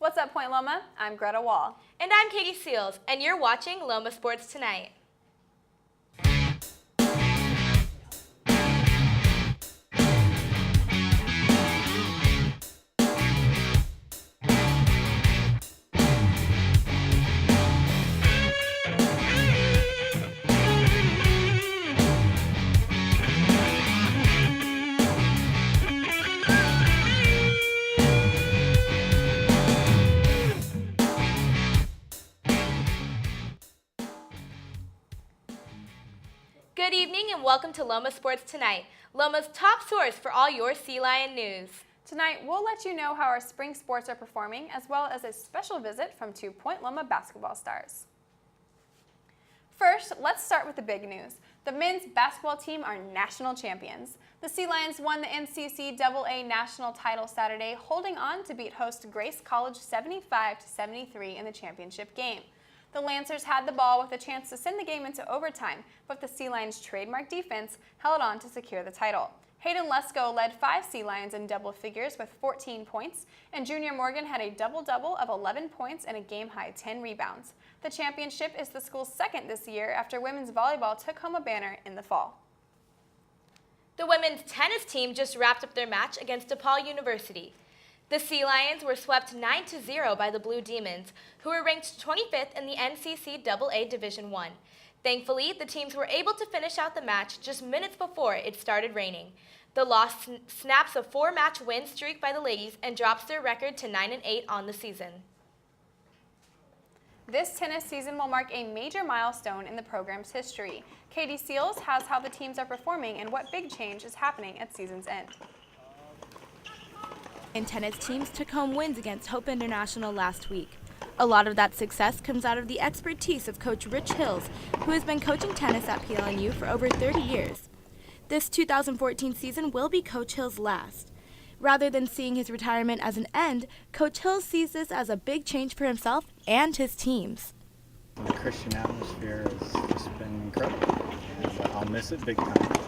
What's up, Point Loma? I'm Greta Wall. And I'm Katie Seals, and you're watching Loma Sports Tonight. Good evening and welcome to Loma Sports Tonight, Loma's top source for all your Sea Lion news. Tonight, we'll let you know how our spring sports are performing, as well as a special visit from two Point Loma basketball stars. First, let's start with the big news. The men's basketball team are national champions. The Sea Lions won the NCCAA national title Saturday, holding on to beat host Grace College 75-73 in the championship game. The Lancers had the ball with a chance to send the game into overtime, but the Sea Lions' trademark defense held on to secure the title. Hayden Lesko led 5 Sea Lions in double figures with 14 points, and Junior Morgan had a double-double of 11 points and a game-high 10 rebounds. The championship is the school's second this year after women's volleyball took home a banner in the fall. The women's tennis team just wrapped up their match against DePaul University. The Sea Lions were swept 9-0 by the Blue Demons, who were ranked 25th in the NCCAA Division I. Thankfully, the teams were able to finish out the match just minutes before it started raining. The loss snaps a 4-match win streak by the ladies and drops their record to 9-8 on the season. This tennis season will mark a major milestone in the program's history. Katie Seals has how the teams are performing and what big change is happening at season's end. And tennis teams took home wins against Hope International last week. A lot of that success comes out of the expertise of Coach Rich Hills, who has been coaching tennis at PLNU for over 30 years. This 2014 season will be Coach Hills' last. Rather than seeing his retirement as an end, Coach Hills sees this as a big change for himself and his teams. The Christian atmosphere has just been incredible, and I'll miss it big time.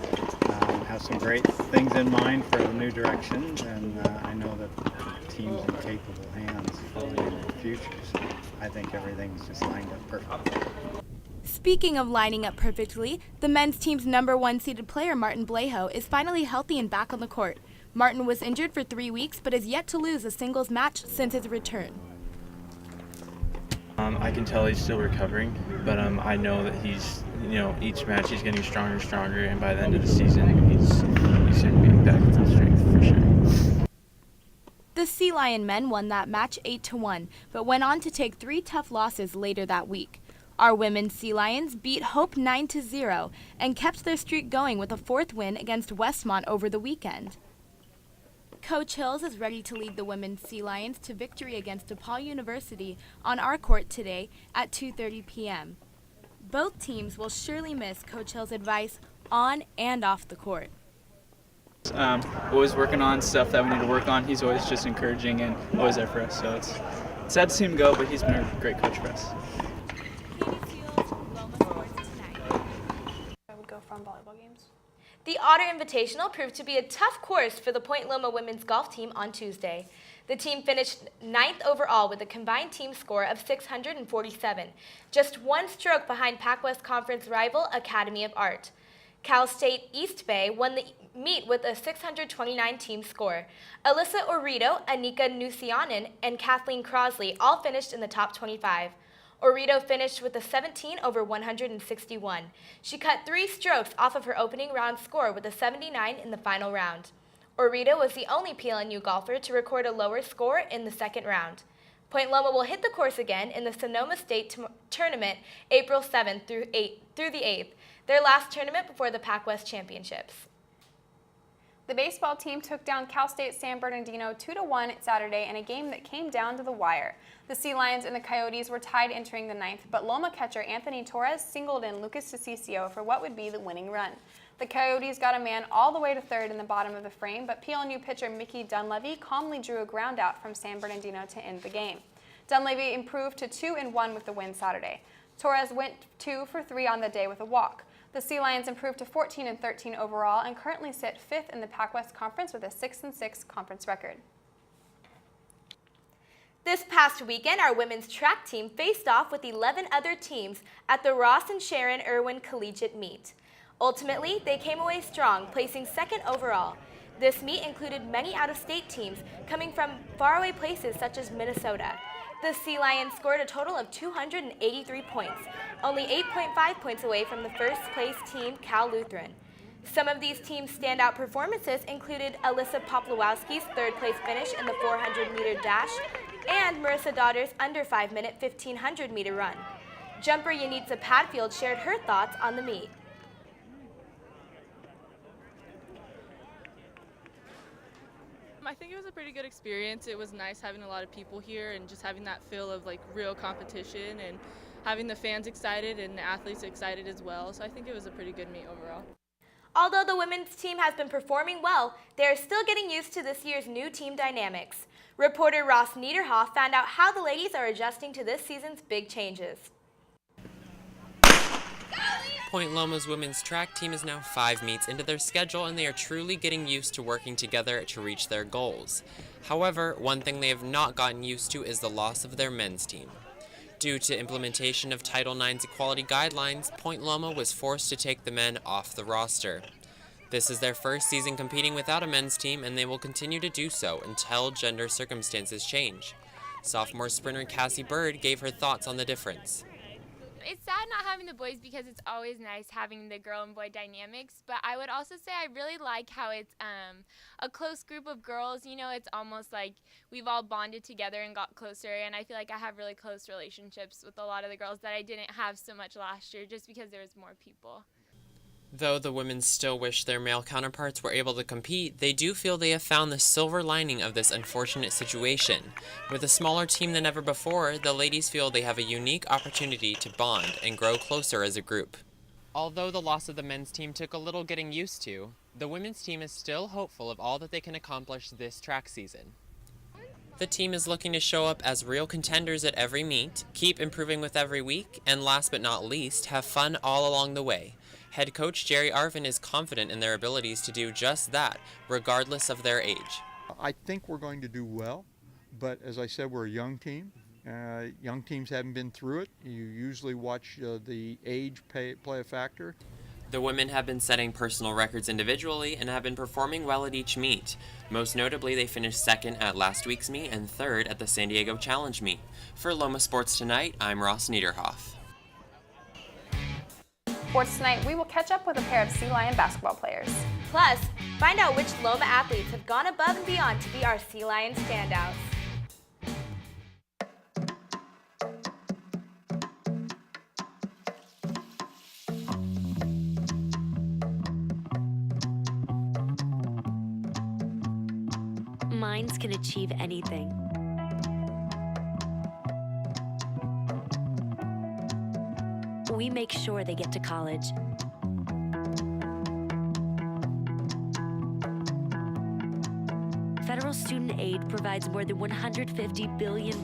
Have some great things in mind for the new direction, and I know that the team's in capable hands going into the future, so I think everything's just lined up perfectly. Speaking of lining up perfectly, the men's team's #1 seeded player Martin Blejo is finally healthy and back on the court. Martin was injured for 3 weeks but is yet to lose a singles match since his return. I can tell he's still recovering, but I know that he's, each match he's getting stronger and stronger, and by the end of the season, he's going to be back at full strength for sure. The Sea Lion men won that match 8-1, but went on to take 3 tough losses later that week. Our women's Sea Lions beat Hope 9-0 and kept their streak going with a 4th win against Westmont over the weekend. Coach Hills is ready to lead the women's Sea Lions to victory against DePaul University on our court today at 2:30 p.m. Both teams will surely miss Coach Hills' advice on and off the court. Always working on stuff that we need to work on. He's always just encouraging and always there for us. So it's sad to see him go, but he's been a great coach for us. Katie Seals, Loma Sports Tonight. I would go from volleyball games. The Otter Invitational proved to be a tough course for the Point Loma women's golf team on Tuesday. The team finished 9th overall with a combined team score of 647, just 1 stroke behind PacWest Conference rival Academy of Art. Cal State East Bay won the meet with a 629 team score. Alyssa Orito, Anika Nusianen, and Kathleen Crosley all finished in the top 25. Orito finished with a 17 over 161. She cut 3 strokes off of her opening round score with a 79 in the final round. Orito was the only PLNU golfer to record a lower score in the second round. Point Loma will hit the course again in the Sonoma State Tournament April 7th through the 8th, their last tournament before the PacWest Championships. The baseball team took down Cal State San Bernardino 2-1 Saturday in a game that came down to the wire. The Sea Lions and the Coyotes were tied entering the 9th, but Loma catcher Anthony Torres singled in Lucas DeCiccio for what would be the winning run. The Coyotes got a man all the way to third in the bottom of the frame, but PLNU pitcher Mickey Dunleavy calmly drew a ground out from San Bernardino to end the game. Dunleavy improved to 2-1 with the win Saturday. Torres went 2 for 3 on the day with a walk. The Sea Lions improved to 14-13 overall and currently sit 5th in the PacWest Conference with a 6-6 conference record. This past weekend, our women's track team faced off with 11 other teams at the Ross and Sharon Irwin Collegiate Meet. Ultimately, they came away strong, placing second overall. This meet included many out-of-state teams coming from faraway places such as Minnesota. The Sea Lions scored a total of 283 points, only 8.5 points away from the first-place team, Cal Lutheran. Some of these teams' standout performances included Alyssa Poplawski's third-place finish in the 400-meter dash and Marissa Daughter's under 5-minute 1,500-meter run. Jumper Yanitza Padfield shared her thoughts on the meet. I think it was a pretty good experience. It was nice having a lot of people here and just having that feel of like real competition and having the fans excited and the athletes excited as well. So I think it was a pretty good meet overall. Although the women's team has been performing well, they are still getting used to this year's new team dynamics. Reporter Ross Niederhoff found out how the ladies are adjusting to this season's big changes. Point Loma's women's track team is now 5 meets into their schedule, and they are truly getting used to working together to reach their goals. However, one thing they have not gotten used to is the loss of their men's team. Due to implementation of Title IX's equality guidelines, Point Loma was forced to take the men off the roster. This is their first season competing without a men's team, and they will continue to do so until gender circumstances change. Sophomore sprinter Cassie Bird gave her thoughts on the difference. It's sad not having the boys because it's always nice having the girl and boy dynamics, but I would also say I really like how it's a close group of girls. You know, it's almost like we've all bonded together and got closer, and I feel like I have really close relationships with a lot of the girls that I didn't have so much last year just because there was more people. Though the women still wish their male counterparts were able to compete, they do feel they have found the silver lining of this unfortunate situation. With a smaller team than ever before, the ladies feel they have a unique opportunity to bond and grow closer as a group. Although the loss of the men's team took a little getting used to, the women's team is still hopeful of all that they can accomplish this track season. The team is looking to show up as real contenders at every meet, keep improving with every week, and last but not least, have fun all along the way. Head coach Jerry Arvin is confident in their abilities to do just that, regardless of their age. I think we're going to do well, but as I said, we're a young team. Young teams haven't been through it. You usually watch the age play a factor. The women have been setting personal records individually and have been performing well at each meet. Most notably, they finished second at last week's meet and third at the San Diego Challenge meet. For Loma Sports Tonight, I'm Ross Niederhoff. Sports Tonight, we will catch up with a pair of Sea Lion basketball players. Plus, find out which Loma athletes have gone above and beyond to be our Sea Lion standouts. Minds can achieve anything. We make sure they get to college. Federal student aid provides more than $150 billion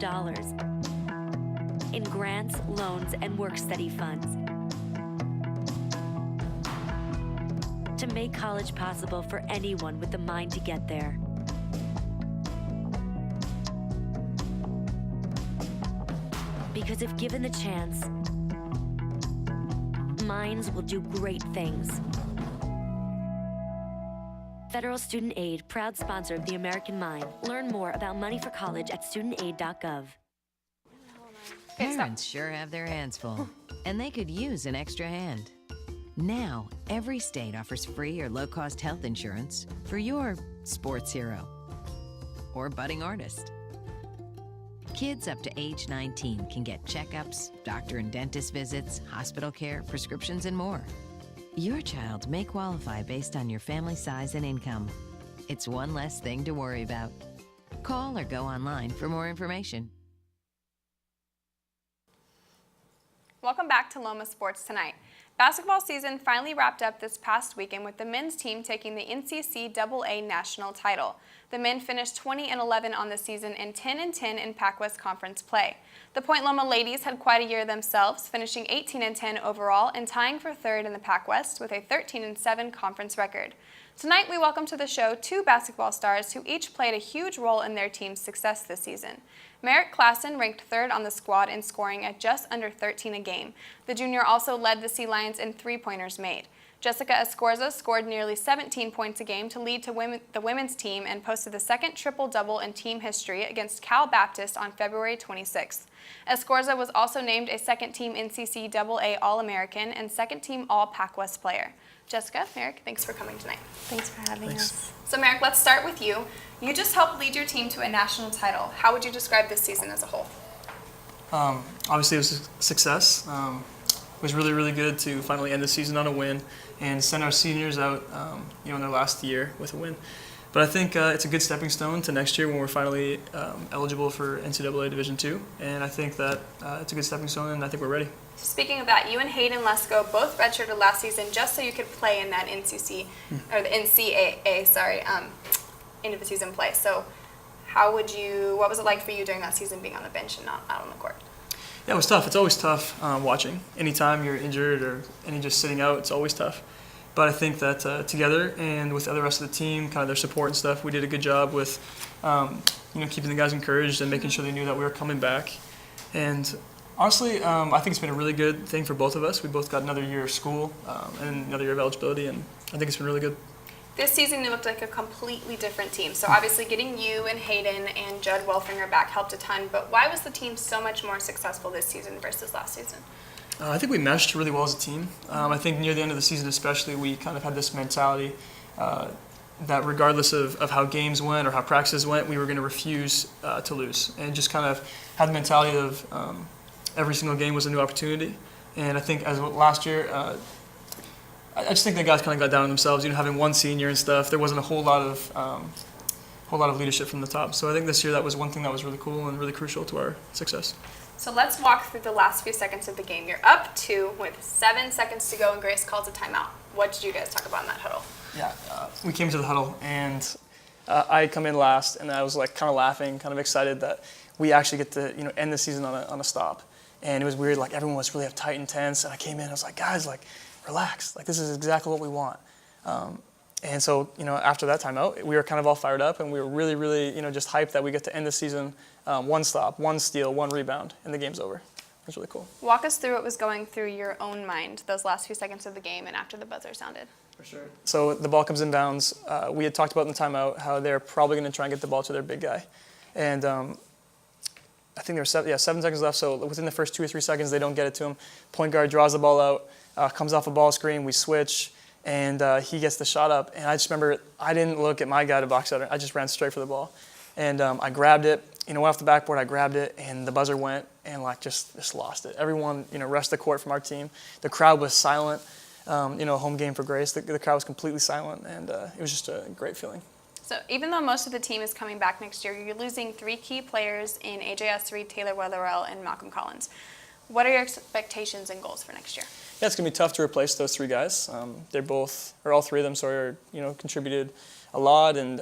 in grants, loans, and work-study funds to make college possible for anyone with the mind to get there. Because if given the chance, minds will do great things. Federal Student Aid, proud sponsor of the American Mind. Learn more about money for college at studentaid.gov. Parents sure have their hands full, and they could use an extra hand. Now, every state offers free or low-cost health insurance for your sports hero or budding artist. Kids up to age 19 can get checkups, doctor and dentist visits, hospital care, prescriptions, and more. Your child may qualify based on your family size and income. It's one less thing to worry about. Call or go online for more information. Welcome back to Loma Sports Tonight. Basketball season finally wrapped up this past weekend with the men's team taking the NCCAA national title. The men finished 20-11 on the season and 10-10 in Pac-West Conference play. The Point Loma ladies had quite a year themselves, finishing 18-10 overall and tying for third in the Pac-West with a 13-7 conference record. Tonight, we welcome to the show 2 basketball stars who each played a huge role in their team's success this season. Merrick Klassen ranked 3rd on the squad in scoring at just under 13 a game. The junior also led the Sea Lions in 3-pointers made. Jessica Escorza scored nearly 17 points a game to lead the women's team and posted the 2nd triple-double in team history against Cal Baptist on February 26th. Escorza was also named a 2nd-team NCCAA All-American and 2nd-team All-Pac-West player. Jessica, Merrick, thanks for coming tonight. Thanks for having us. So Merrick, let's start with you. You just helped lead your team to a national title. How would you describe this season as a whole? Obviously, it was a success. It was really, really good to finally end the season on a win and send our seniors out, in their last year with a win. But I think it's a good stepping stone to next year when we're finally eligible for NCAA Division II. And I think that it's a good stepping stone, and I think we're ready. Speaking of that, you and Hayden Lesko both redshirted last season just so you could play in that or the NCAA, end of the season play. So what was it like for you during that season being on the bench and not out on the court? Yeah, it was tough. It's always tough watching. Anytime you're injured or just sitting out, it's always tough. But I think that together and with the rest of the team, kind of their support and stuff, we did a good job with, keeping the guys encouraged and making sure they knew that we were coming back. And honestly, I think it's been a really good thing for both of us. We both got another year of school and another year of eligibility, and I think it's been really good. This season, it looked like a completely different team. So obviously getting you and Hayden and Judd Welfinger back helped a ton, but why was the team so much more successful this season versus last season? I think we meshed really well as a team. I think near the end of the season especially, we kind of had this mentality that regardless of how games went or how practices went, we were going to refuse to lose, and just kind of had the mentality of every single game was a new opportunity. And I think as last year, I just think the guys kind of got down on themselves. Having one senior and stuff, there wasn't a whole lot of leadership from the top. So I think this year that was one thing that was really cool and really crucial to our success. So let's walk through the last few seconds of the game. You're up 2 with 7 seconds to go, and Grace calls a timeout. What did you guys talk about in that huddle? Yeah, we came to the huddle, and I had come in last, and I was kind of laughing, kind of excited that we actually get to end the season on a stop. And it was weird, everyone was really uptight and tense, and I came in, I was like, guys, relax, this is exactly what we want. And so, after that timeout, we were kind of all fired up, and we were really, really, just hyped that we get to end the season 1 stop, 1 steal, 1 rebound, and the game's over. It was really cool. Walk us through what was going through your own mind those last few seconds of the game and after the buzzer sounded. For sure. So the ball comes inbounds. We had talked about in the timeout how they're probably going to try and get the ball to their big guy. And I think there were 7 seconds left, so within the first 2 or 3 seconds, they don't get it to him. Point guard draws the ball out, comes off a ball screen, we switch, and he gets the shot up. And I just remember I didn't look at my guy to box out. I just ran straight for the ball. And I grabbed it, went off the backboard, I grabbed it, and the buzzer went, and just lost it. Everyone, rushed the court from our team. The crowd was silent. Home game for Grace. The crowd was completely silent, and it was just a great feeling. So even though most of the team is coming back next year, you're losing 3 key players in AJ Essery, Taylor Wetherell, and Malcolm Collins. What are your expectations and goals for next year? Yeah, it's going to be tough to replace those 3 guys. All 3 of them, contributed a lot and,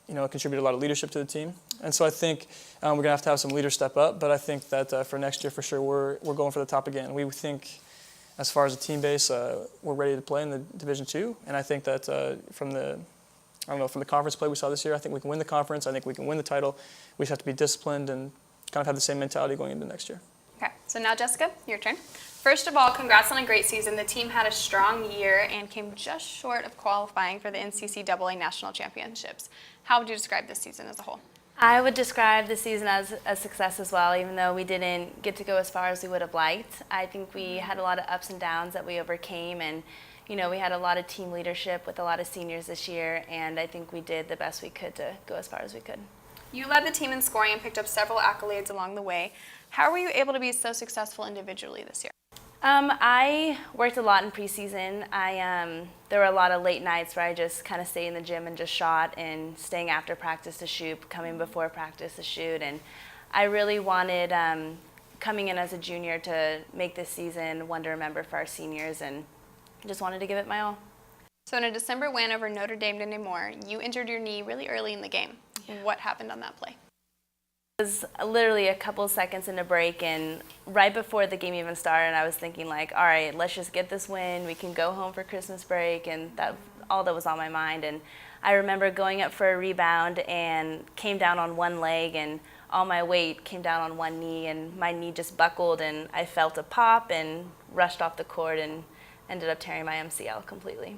contributed a lot of leadership to the team. And so I think we're going to have some leaders step up, but I think that for next year, for sure, we're going for the top again. We think, as far as a team base, we're ready to play in the Division II, and I think that from the conference play we saw this year, I think we can win the conference. I think we can win the title. We just have to be disciplined and kind of have the same mentality going into next year. Okay, so now Jessica, your turn. First of all, congrats on a great season. The team had a strong year and came just short of qualifying for the NCCAA National Championships. How would you describe this season as a whole? I would describe the season as a success as well, even though we didn't get to go as far as we would have liked. I think we had a lot of ups and downs that we overcame, and we had a lot of team leadership with a lot of seniors this year, and I think we did the best we could to go as far as we could. You led the team in scoring and picked up several accolades along the way. How were you able to be so successful individually this year? I worked a lot in preseason. There were a lot of late nights where I just kind of stayed in the gym and just shot, and staying after practice to shoot, coming before practice to shoot. And I really wanted, coming in as a junior, to make this season one to remember for our seniors, and just wanted to give it my all. So in a December win over Notre Dame to Namur, you injured your knee really early in the game. Yeah. What happened on that play? It was literally a couple seconds into break, and right before the game even started, I was thinking all right, let's just get this win. We can go home for Christmas break, and that all that was on my mind. And I remember going up for a rebound and came down on one leg, and all my weight came down on one knee, and my knee just buckled, and I felt a pop and rushed off the court and ended up tearing my MCL completely.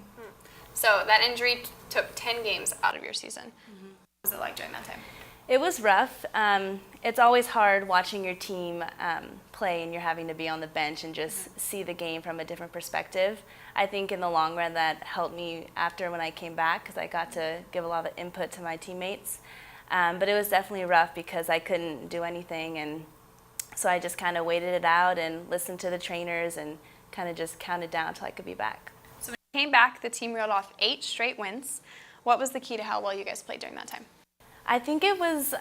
So that injury took 10 games out of your season. What was it like during that time? It was rough. It's always hard watching your team play and you're having to be on the bench and just see the game from a different perspective. I think in the long run that helped me after when I came back, because I got to give a lot of input to my teammates. But it was definitely rough because I couldn't do anything, and so I just kind of waited it out and listened to the trainers and kind of just counted down until I could be back. So when you came back, the team reeled off 8 straight wins. What was the key to how well you guys played during that time? I think it was,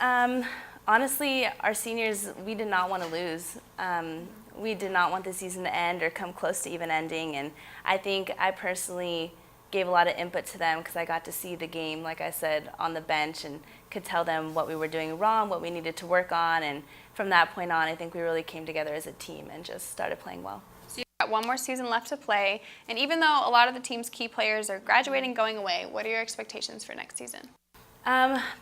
honestly, our seniors, we did not want to lose. We did not want the season to end or come close to even ending, and I think I personally gave a lot of input to them because I got to see the game, like I said, on the bench and could tell them what we were doing wrong, what we needed to work on, and from that point on, I think we really came together as a team and just started playing well. So you've got one more season left to play, and even though a lot of the team's key players are graduating, going away, what are your expectations for next season?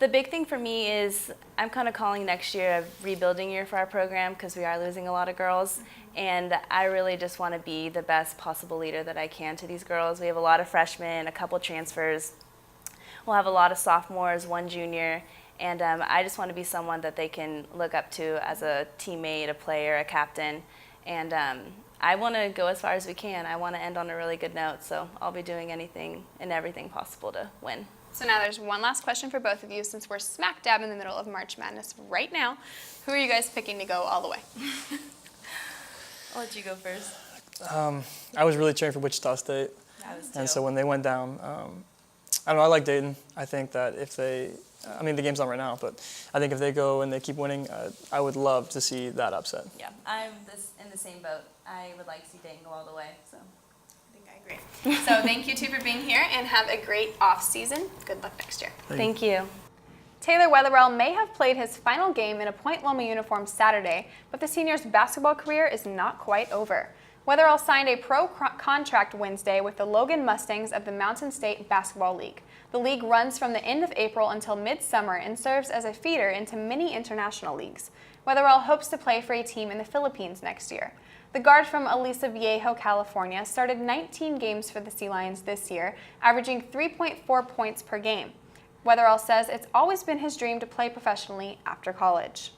The big thing for me is I'm kind of calling next year a rebuilding year for our program because we are losing a lot of girls, and I really just want to be the best possible leader that I can to these girls. We have a lot of freshmen, a couple transfers. We'll have a lot of sophomores, 1 junior, and I just want to be someone that they can look up to as a teammate, a player, a captain, and I want to go as far as we can. I want to end on a really good note, so I'll be doing anything and everything possible to win. So now there's one last question for both of you, since we're smack dab in the middle of March Madness right now. Who are you guys picking to go all the way? I'll let you go first. I was really cheering for Wichita State. I was too. And so when they went down, I don't know, I like Dayton. I think that if they, I mean, the game's on right now, but I think if they go and they keep winning, I would love to see that upset. Yeah, I'm in the same boat. I would like to see Dayton go all the way, so. I agree. So thank you two for being here, and have a great off season. Good luck next year. Thank you. Taylor Wetherell may have played his final game in a Point Loma uniform Saturday, but the senior's basketball career is not quite over. Wetherell signed a pro contract Wednesday with the Logan Mustangs of the Mountain State Basketball League. The league runs from the end of April until midsummer and serves as a feeder into many international leagues. Wetherell hopes to play for a team in the Philippines next year. The guard from Aliso Viejo, California, started 19 games for the Sea Lions this year, averaging 3.4 points per game. Wetherell says it's always been his dream to play professionally after college.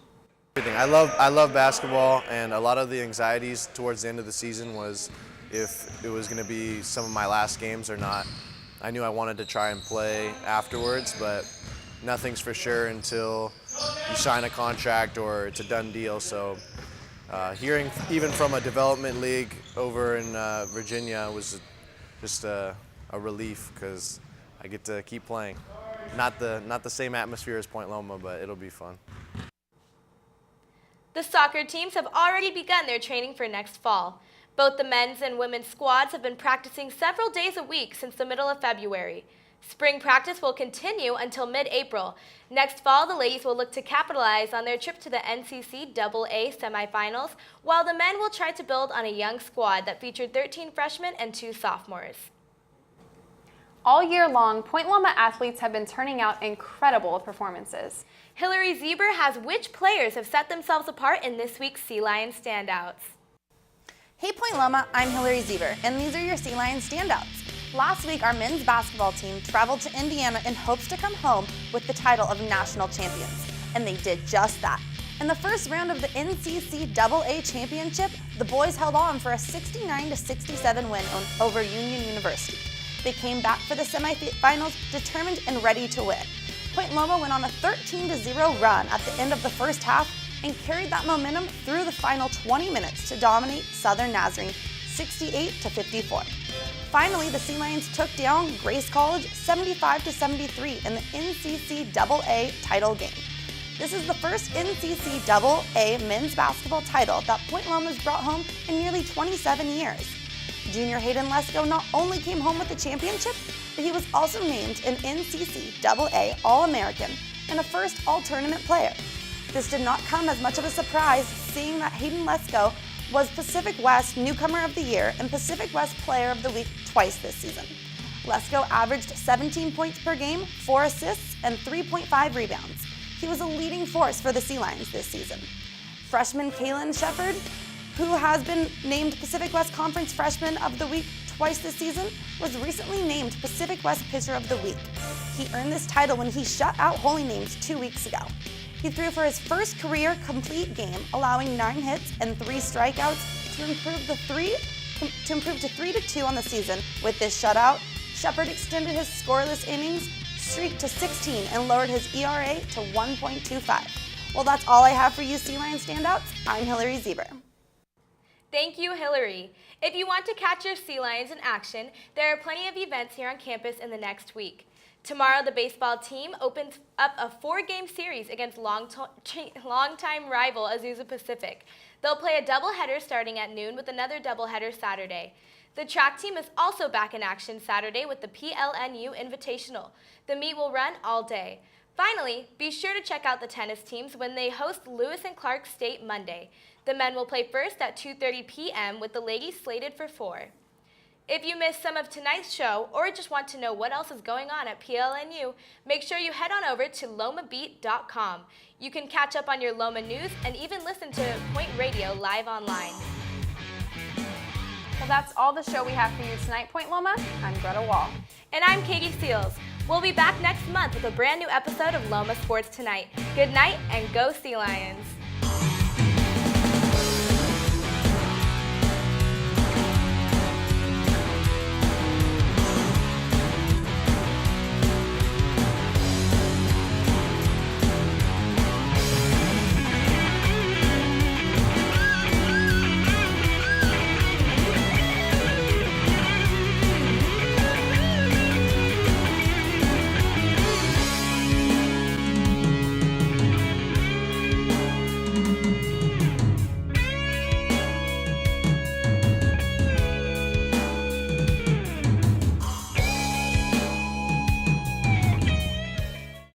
I love basketball, and a lot of the anxieties towards the end of the season was if it was going to be some of my last games or not. I knew I wanted to try and play afterwards, but nothing's for sure until you sign a contract or it's a done deal. So hearing even from a development league over in Virginia was just a relief because I get to keep playing. Not the same atmosphere as Point Loma, but it'll be fun. The soccer teams have already begun their training for next fall. Both the men's and women's squads have been practicing several days a week since the middle of February. Spring practice will continue until mid-April. Next fall, the ladies will look to capitalize on their trip to the NCCAA semifinals, while the men will try to build on a young squad that featured 13 freshmen and 2 sophomores. All year long, Point Loma athletes have been turning out incredible performances. Hillary Zieber has which players have set themselves apart in this week's Sea Lions standouts. Hey Point Loma, I'm Hillary Zieber, and these are your Sea Lions standouts. Last week, our men's basketball team traveled to Indiana in hopes to come home with the title of national champions, and they did just that. In the first round of the NCCAA championship, the boys held on for a 69-67 win over Union University. They came back for the semifinals determined and ready to win. Point Loma went on a 13-0 run at the end of the first half and carried that momentum through the final 20 minutes to dominate Southern Nazarene 68-54. Finally, the Sea Lions took down Grace College 75-73 in the NCCAA title game. This is the first NCCAA men's basketball title that Point Loma's brought home in nearly 27 years. Junior Hayden Lesko not only came home with the championship, but he was also named an NCCAA All-American and a first All-Tournament player. This did not come as much of a surprise, seeing that Hayden Lesko was Pacific West Newcomer of the Year and Pacific West Player of the Week twice this season. Lesko averaged 17 points per game, 4 assists, and 3.5 rebounds. He was a leading force for the Sea Lions this season. Freshman Kaylin Shepard, who has been named Pacific West Conference Freshman of the Week twice this season, was recently named Pacific West Pitcher of the Week. He earned this title when he shut out Holy Names 2 weeks ago. He threw for his first career complete game, allowing 9 hits and 3 strikeouts to improve to 3-2 on the season. With this shutout, Shepard extended his scoreless innings streak to 16 and lowered his ERA to 1.25. Well, that's all I have for you Sea Lion standouts. I'm Hillary Zieber. Thank you, Hillary. If you want to catch your Sea Lions in action, there are plenty of events here on campus in the next week. Tomorrow, the baseball team opens up a 4-game series against longtime rival Azusa Pacific. They'll play a doubleheader starting at noon with another doubleheader Saturday. The track team is also back in action Saturday with the PLNU Invitational. The meet will run all day. Finally, be sure to check out the tennis teams when they host Lewis and Clark State Monday. The men will play first at 2:30 p.m. with the ladies slated for 4. If you missed some of tonight's show or just want to know what else is going on at PLNU, make sure you head on over to lomabeat.com. You can catch up on your Loma news and even listen to Point Radio live online. Well, that's all the show we have for you tonight, Point Loma. I'm Greta Wall. And I'm Katie Seals. We'll be back next month with a brand new episode of Loma Sports Tonight. Good night and go Sea Lions!